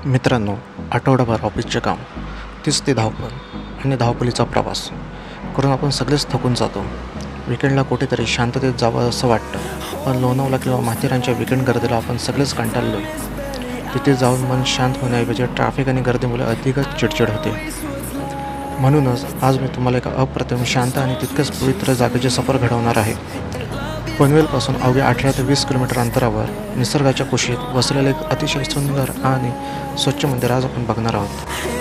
मित्रांनो, आठवडाभर ऑफिसचे काम, तीच ती धावपळ आणि धावपळीचा प्रवास करून आपण सगळेच थकून जातो. विकेंडला कुठेतरी शांततेत जावं असं वाटतं, पण लोणावळा किंवा माथेरानच्या विकेंड गर्दीला आपण सगळेच कंटाळलो. तिथे जाऊन मन शांत होण्याऐवजी ट्रॅफिक आणि गर्दीमुळे अधिकच चिडचिड होते. म्हणूनच आज मी तुम्हाला एका अप्रतिम शांत आणि तितकेच पवित्र जागेचे सफर घडवणार आहे. पनवेलपासून अवघ्या 18 ते 20 किलोमीटर अंतरावर निसर्गाच्या कुशीत वसलेले एक अतिशय सुंदर आणि स्वच्छ मंदिर आज आपण बघणार आहोत.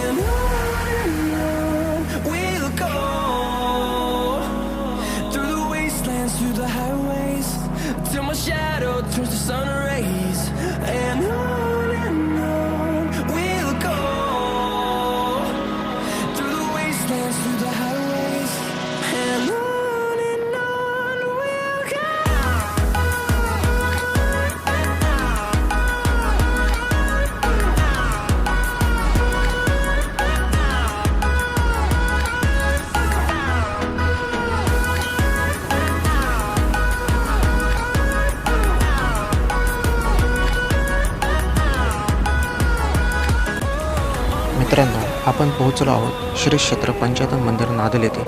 मित्रांनो, आपण पोहोचलो आहोत श्री क्षेत्र पंचायतन मंदिर नादेल येथे.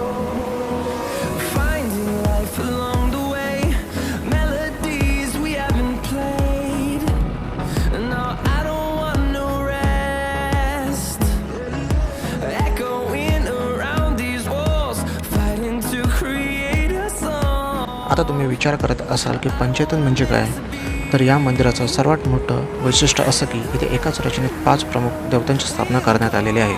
आता तुम्ही विचार करत असाल की पंचायतन म्हणजे काय, तर या मंदिराचं सर्वात मोठं वैशिष्ट्य असं की इथे एकाच रचनेत 5 प्रमुख देवतांची स्थापना करण्यात आलेली आहे.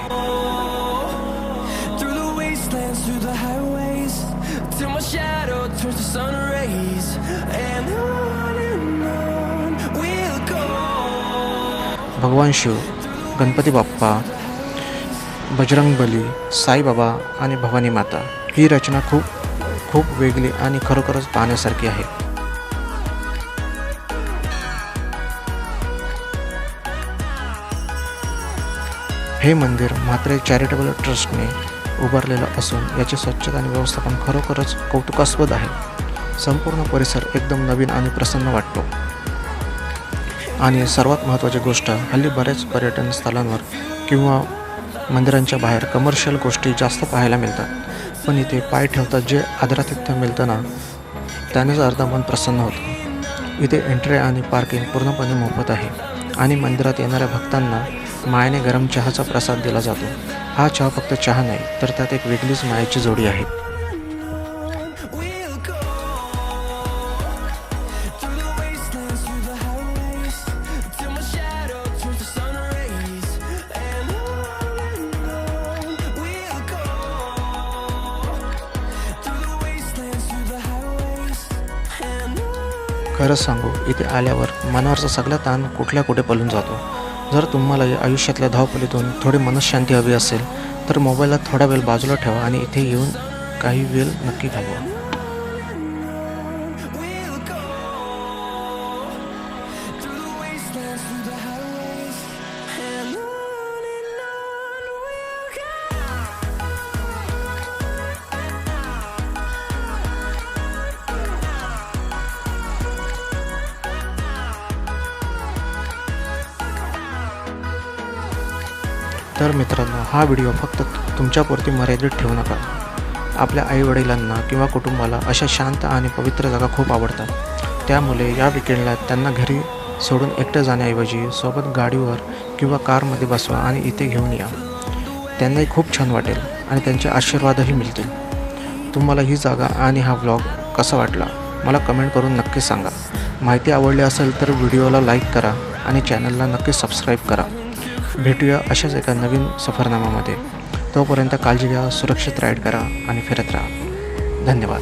भगवान शिव, गणपती बाप्पा, बजरंगबली, साईबाबा आणि भवानी माता ही रचना खूप वेगळी आणि खरोखरच पाहण्यासारखी आहे. हे मंदिर म्हात्रे चॅरिटेबल ट्रस्टने उभारलेलं असून याची स्वच्छता आणि व्यवस्थापन खरोखरच कौतुकास्पद आहे. संपूर्ण परिसर एकदम नवीन आणि प्रसन्न वाटतो. आणि सर्वात महत्त्वाची गोष्ट, हल्ली बऱ्याच पर्यटन स्थळांवर किंवा मंदिरांच्या बाहेर कमर्शियल गोष्टी जास्त पाहायला मिळतात, पण इथे पाय ठेवतात जे आदरातिथ्य मिळतं ना, त्यानेच अर्धा मन प्रसन्न होतं. इथे एंट्री आणि पार्किंग पूर्णपणे मोफत आहे आणि मंदिरात येणाऱ्या भक्तांना मायेने गरम चहाचा प्रसाद दिला जातो. हा चहा फक्त चहा नाही, तर त्यात एक वेगळीच मायेची जोडी आहे. खरंच सांगू, इथे आल्यावर मनावरचा सगळा ताण कुठे पळून जातो. जर तुम्हाला या आयुष्यातल्या धावपळीतून थोडी मनशांती हवी असेल तर मोबाईलला थोडा वेळ बाजूला ठेवा आणि इथे येऊन काही वेळ नक्की घालवा. तर मित्रांनो, हा व्हिडिओ फक्त तुमच्यापुरती मर्यादित ठेवू नका. आपल्या आईवडिलांना किंवा कुटुंबाला अशा शांत आणि पवित्र जागा खूप आवडतात. त्यामुळे या विकेंडला त्यांना घरी सोडून एकटं जाण्याऐवजी सोबत गाडीवर किंवा कारमध्ये बसवा आणि इथे घेऊन या. त्यांनाही खूप छान वाटेल आणि त्यांचे आशीर्वादही मिळतील. तुम्हाला ही जागा आणि हा व्लॉग कसा वाटला मला कमेंट करून नक्की सांगा. माहिती आवडली असेल तर व्हिडिओला लाईक करा आणि चॅनलला नक्की सबस्क्राईब करा. भेटूया अशाच एका नवीन सफरनामामध्ये. तोपर्यंत काळजी घ्या, सुरक्षित राईड करा आणि फिरत राहा. धन्यवाद.